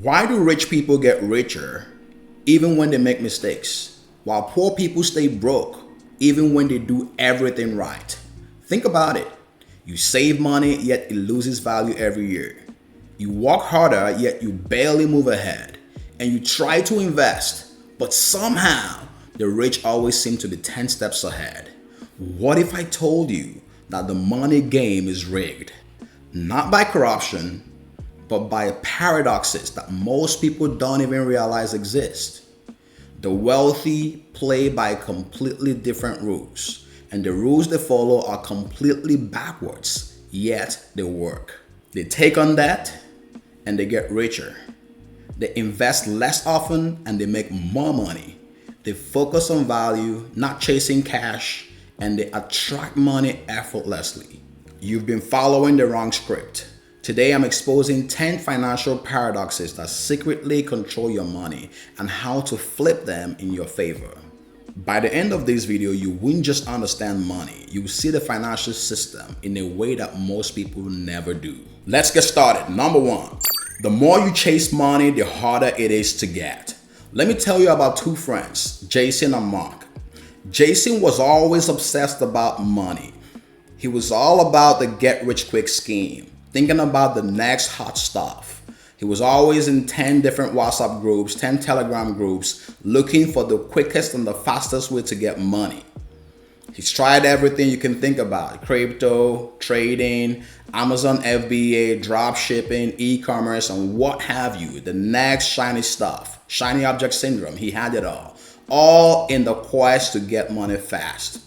Why do rich people get richer even when they make mistakes, while poor people stay broke even when they do everything right? Think about it. You save money, yet it loses value every year. You work harder, yet you barely move ahead. And you try to invest, but somehow the rich always seem to be 10 steps ahead. What if I told you that the money game is rigged? Not by corruption, but by paradoxes that most people don't even realize exist. The wealthy play by completely different rules, and the rules they follow are completely backwards, yet they work. They take on debt and they get richer. They invest less often and they make more money. They focus on value, not chasing cash, and they attract money effortlessly. You've been following the wrong script. Today I'm exposing 10 financial paradoxes that secretly control your money and how to flip them in your favor. By the end of this video, you won't just understand money, you will see the financial system in a way that most people never do. Let's get started. Number one, the more you chase money, the harder it is to get. Let me tell you about two friends, Jason and Mark. Jason was always obsessed about money. He was all about the get rich quick scheme, thinking about the next hot stuff. He was always in 10 different WhatsApp groups, 10 Telegram groups, looking for the quickest and the fastest way to get money. He's tried everything you can think about: crypto, trading, Amazon FBA, drop shipping, e-commerce, and what have you, the next shiny stuff, shiny object syndrome. He had it all in the quest to get money fast.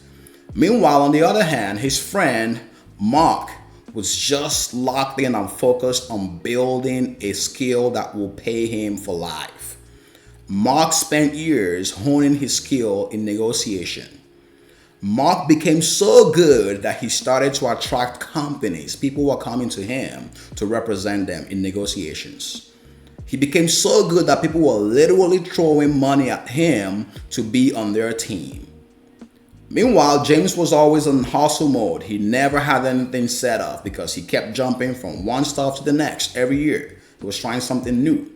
Meanwhile, on the other hand, his friend Mark was just locked in and focused on building a skill that will pay him for life. Mark spent years honing his skill in negotiation. Mark became so good that he started to attract companies. People were coming to him to represent them in negotiations. He became so good that people were literally throwing money at him to be on their team. Meanwhile, James was always in hustle mode. He never had anything set up because he kept jumping from one stuff to the next every year. He was trying something new.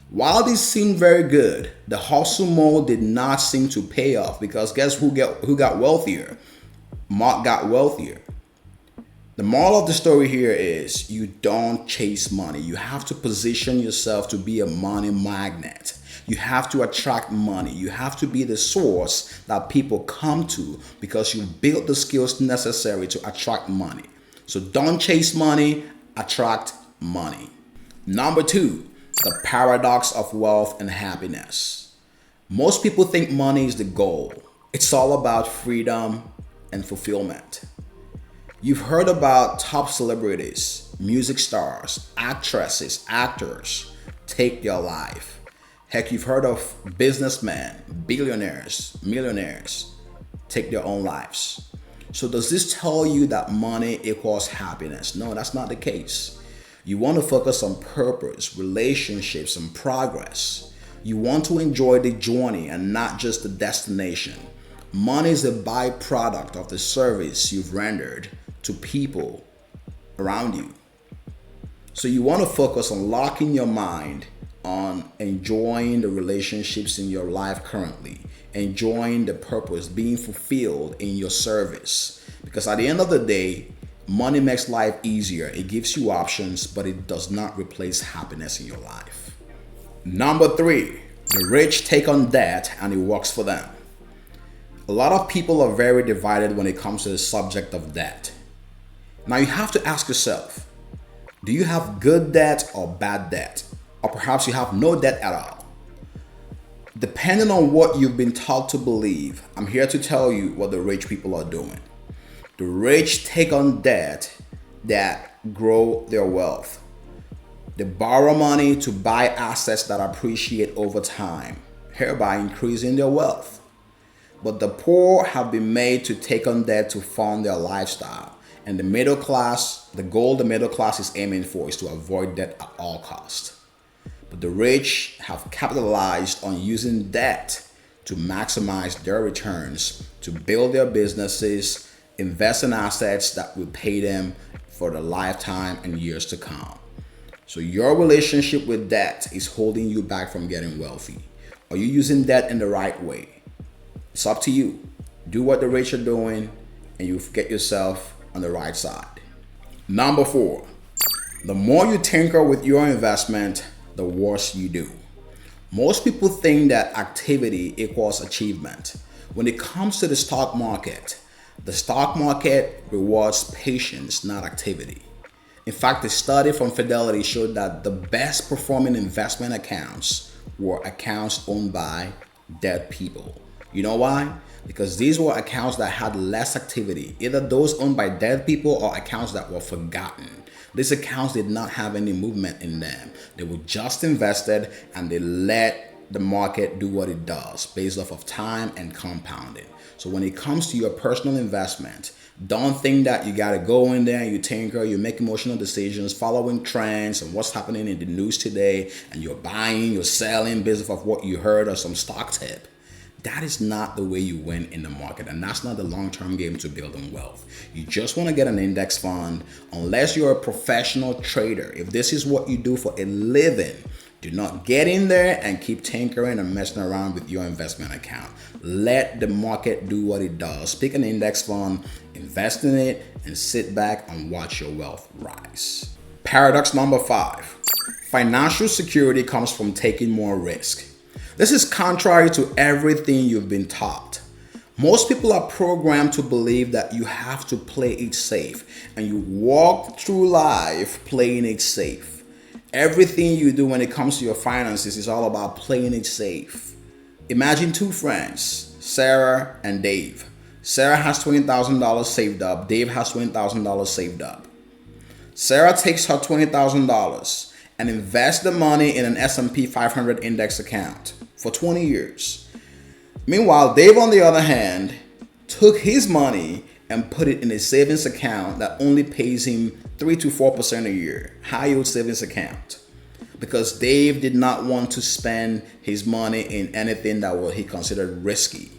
While this seemed very good, the hustle mode did not seem to pay off because guess who got wealthier? Mark got wealthier. The moral of the story here is you don't chase money. You have to position yourself to be a money magnet. You have to attract money. You have to be the source that people come to because you've built the skills necessary to attract money. So don't chase money, attract money. Number two, the paradox of wealth and happiness. Most people think money is the goal. It's all about freedom and fulfillment. You've heard about top celebrities, music stars, actresses, actors take their life. Heck, you've heard of businessmen, billionaires, millionaires take their own lives. So does this tell you that money equals happiness? No, that's not the case. You want to focus on purpose, relationships, and progress. You want to enjoy the journey and not just the destination. Money is a byproduct of the service you've rendered to people around you. So you want to focus on locking your mind on enjoying the relationships in your life currently, enjoying the purpose, being fulfilled in your service. Because at the end of the day, money makes life easier. It gives you options, but it does not replace happiness in your life. Number three, the rich take on debt and it works for them. A lot of people are very divided when it comes to the subject of debt. Now you have to ask yourself, do you have good debt or bad debt? Or perhaps you have no debt at all. Depending on what you've been taught to believe, I'm here to tell you what the rich people are doing. The rich take on debt that grow their wealth. They borrow money to buy assets that appreciate over time, hereby increasing their wealth. But the poor have been made to take on debt to fund their lifestyle. And the middle class, the goal the middle class is aiming for is to avoid debt at all costs. But the rich have capitalized on using debt to maximize their returns, to build their businesses, invest in assets that will pay them for the lifetime and years to come. So your relationship with debt is holding you back from getting wealthy. Are you using debt in the right way? It's up to you. Do what the rich are doing and you get yourself on the right side. Number 4, the more you tinker with your investment, the worse you do. Most people think that activity equals achievement. When it comes to the stock market rewards patience, not activity. In fact, a study from Fidelity showed that the best performing investment accounts were accounts owned by dead people. You know why? Because these were accounts that had less activity, either those owned by dead people or accounts that were forgotten. These accounts did not have any movement in them. They were just invested and they let the market do what it does based off of time and compounding. So when it comes to your personal investment, don't think that you got to go in there and you tinker, you make emotional decisions, following trends and what's happening in the news today, and you're buying, you're selling based off of what you heard or some stock tip. That is not the way you win in the market, and that's not the long-term game to building wealth. You just want to get an index fund unless you're a professional trader. If this is what you do for a living, do not get in there and keep tinkering and messing around with your investment account. Let the market do what it does. Pick an index fund, invest in it, and sit back and watch your wealth rise. Paradox number 5. Financial security comes from taking more risk. This is contrary to everything you've been taught. Most people are programmed to believe that you have to play it safe, and you walk through life playing it safe. Everything you do when it comes to your finances is all about playing it safe. Imagine 2 friends, Sarah and Dave. Sarah has $20,000 saved up. Dave has $20,000 saved up. Sarah takes her $20,000 and invests the money in an S&P 500 index account for 20 years. Meanwhile, Dave, on the other hand, took his money and put it in a savings account that only pays him 3 to 4% a year, high yield savings account, because Dave did not want to spend his money in anything that he considered risky.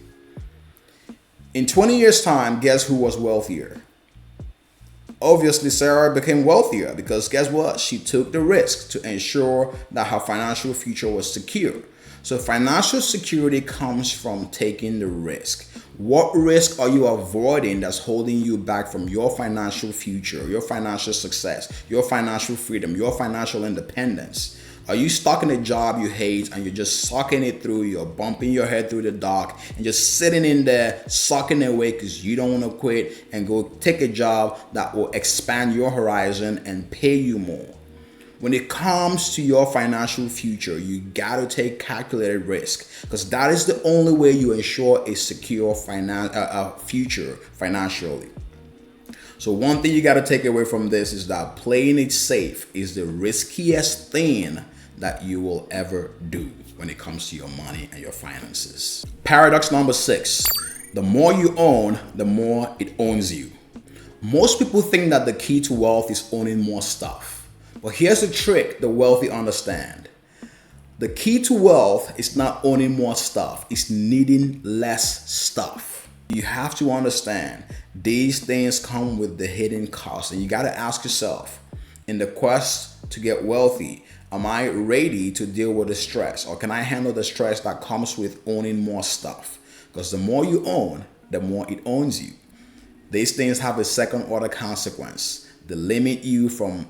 In 20 years' time, guess who was wealthier? Obviously, Sarah became wealthier because guess what? She took the risk to ensure that her financial future was secure. So financial security comes from taking the risk. What risk are you avoiding that's holding you back from your financial future, your financial success, your financial freedom, your financial independence? Are you stuck in a job you hate and you're just sucking it through, you're bumping your head through the dock and just sitting in there sucking away because you don't want to quit and go take a job that will expand your horizon and pay you more? When it comes to your financial future, you got to take calculated risk because that is the only way you ensure a secure future financially. So one thing you got to take away from this is that playing it safe is the riskiest thing that you will ever do when it comes to your money and your finances. Paradox number 6. The more you own, the more it owns you. Most people think that the key to wealth is owning more stuff. But here's the trick the wealthy understand. The key to wealth is not owning more stuff, it's needing less stuff. You have to understand these things come with the hidden cost, and you got to ask yourself, in the quest to get wealthy, am I ready to deal with the stress, or can I handle the stress that comes with owning more stuff? Because the more you own, the more it owns you. These things have a second order consequence. They limit you from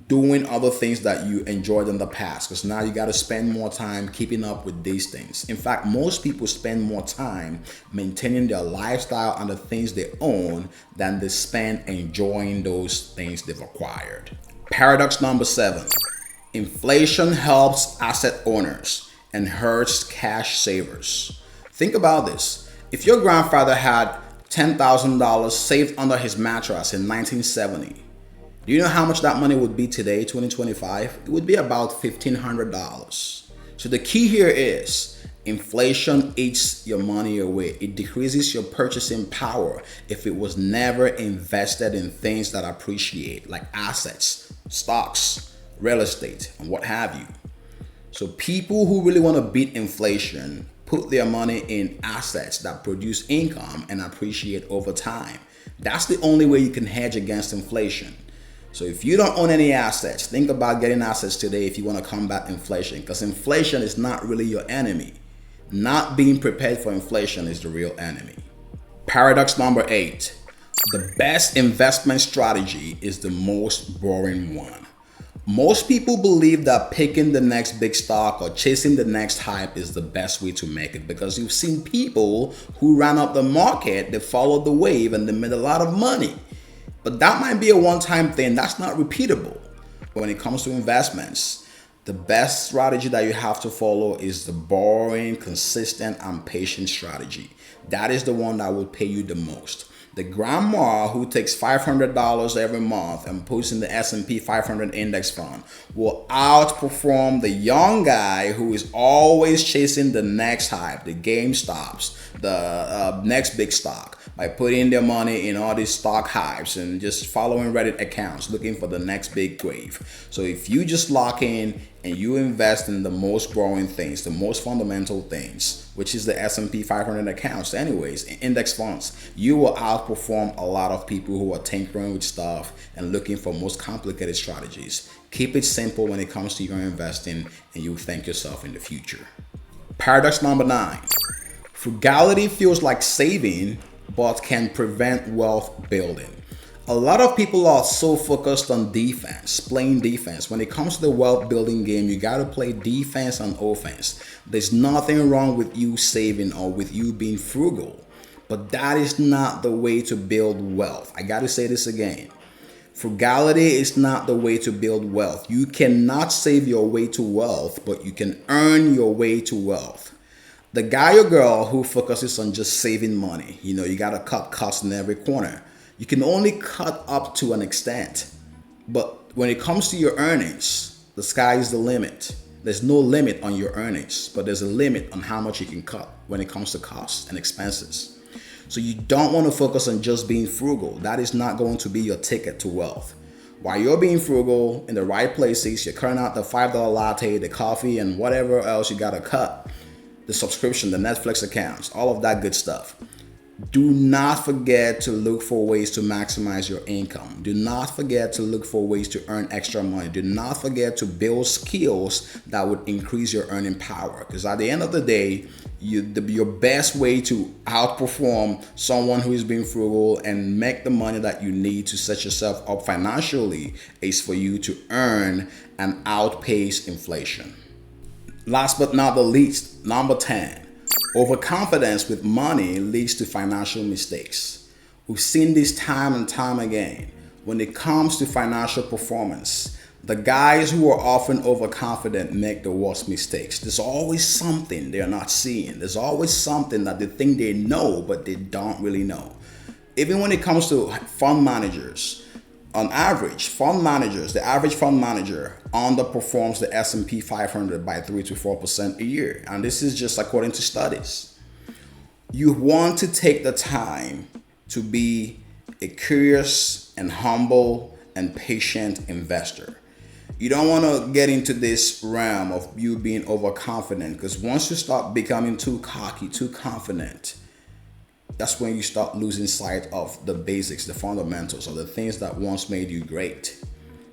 doing other things that you enjoyed in the past, because now you got to spend more time keeping up with these things. In fact, most people spend more time maintaining their lifestyle and the things they own than they spend enjoying those things they've acquired. Paradox number 7. Inflation helps asset owners and hurts cash savers. Think about this. If your grandfather had $10,000 saved under his mattress in 1970, do you know how much that money would be today, 2025? It would be about $1,500. So the key here is inflation eats your money away. It decreases your purchasing power if it was never invested in things that appreciate, like assets, stocks, real estate, and what have you. So people who really want to beat inflation put their money in assets that produce income and appreciate over time. That's the only way you can hedge against inflation. So if you don't own any assets, think about getting assets today if you want to combat inflation, because inflation is not really your enemy. Not being prepared for inflation is the real enemy. Paradox number 8. The best investment strategy is the most boring one. Most people believe that picking the next big stock or chasing the next hype is the best way to make it, because you've seen people who ran up the market, they followed the wave and they made a lot of money. But that might be a one-time thing. That's not repeatable. When it comes to investments, the best strategy that you have to follow is the boring, consistent, and patient strategy. That is the one that will pay you the most. The grandma who takes $500 every month and puts in the S&P 500 index fund will outperform the young guy who is always chasing the next hype, the GameStops, the next big stock, by putting their money in all these stock hypes and just following Reddit accounts looking for the next big wave. So if you just lock in and you invest in the most growing things, the most fundamental things, which is the S&P 500 accounts anyways, index funds, you will outperform a lot of people who are tinkering with stuff and looking for most complicated strategies. Keep it simple when it comes to your investing, and you'll thank yourself in the future. Paradox number 9. Frugality feels like saving, but can prevent wealth building. A lot of people are so focused on defense, playing defense. When it comes to the wealth building game, you got to play defense and offense. There's nothing wrong with you saving or with you being frugal, but that is not the way to build wealth. I got to say this again. Frugality is not the way to build wealth. You cannot save your way to wealth, but you can earn your way to wealth. The guy or girl who focuses on just saving money, you got to cut costs in every corner. You can only cut up to an extent. But when it comes to your earnings, the sky is the limit. There's no limit on your earnings, but there's a limit on how much you can cut when it comes to costs and expenses. So you don't want to focus on just being frugal. That is not going to be your ticket to wealth. While you're being frugal in the right places, you're cutting out the $5 latte, the coffee, and whatever else you got to cut, the subscription, the Netflix accounts, all of that good stuff. Do not forget to look for ways to maximize your income. Do not forget to look for ways to earn extra money. Do not forget to build skills that would increase your earning power. Because at the end of the day, your best way to outperform someone who is being frugal and make the money that you need to set yourself up financially is for you to earn and outpace inflation. Last but not the least, number 10. Overconfidence with money leads to financial mistakes. We've seen this time and time again. When it comes to financial performance, the guys who are often overconfident make the worst mistakes. There's always something they're not seeing. There's always something that they think they know, but they don't really know. Even when it comes to fund managers, on average, the average fund manager underperforms the S&P 500 by 3 to 4% a year. And this is just according to studies. You want to take the time to be a curious and humble and patient investor. You don't want to get into this realm of you being overconfident, because once you start becoming too cocky, too confident, that's when you start losing sight of the basics, the fundamentals, or the things that once made you great.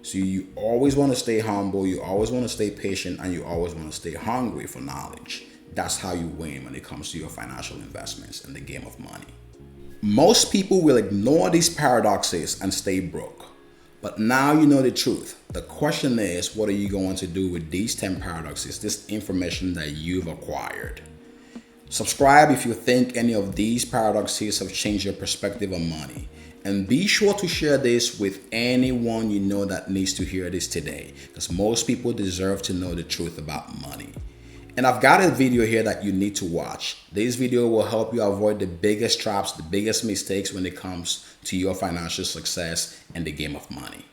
So you always want to stay humble, you always want to stay patient, and you always want to stay hungry for knowledge. That's how you win when it comes to your financial investments and the game of money. Most people will ignore these paradoxes and stay broke. But now you know the truth. The question is, what are you going to do with these 10 paradoxes, this information that you've acquired? Subscribe if you think any of these paradoxes have changed your perspective on money. And be sure to share this with anyone you know that needs to hear this today, because most people deserve to know the truth about money. And I've got a video here that you need to watch. This video will help you avoid the biggest traps, the biggest mistakes when it comes to your financial success and the game of money.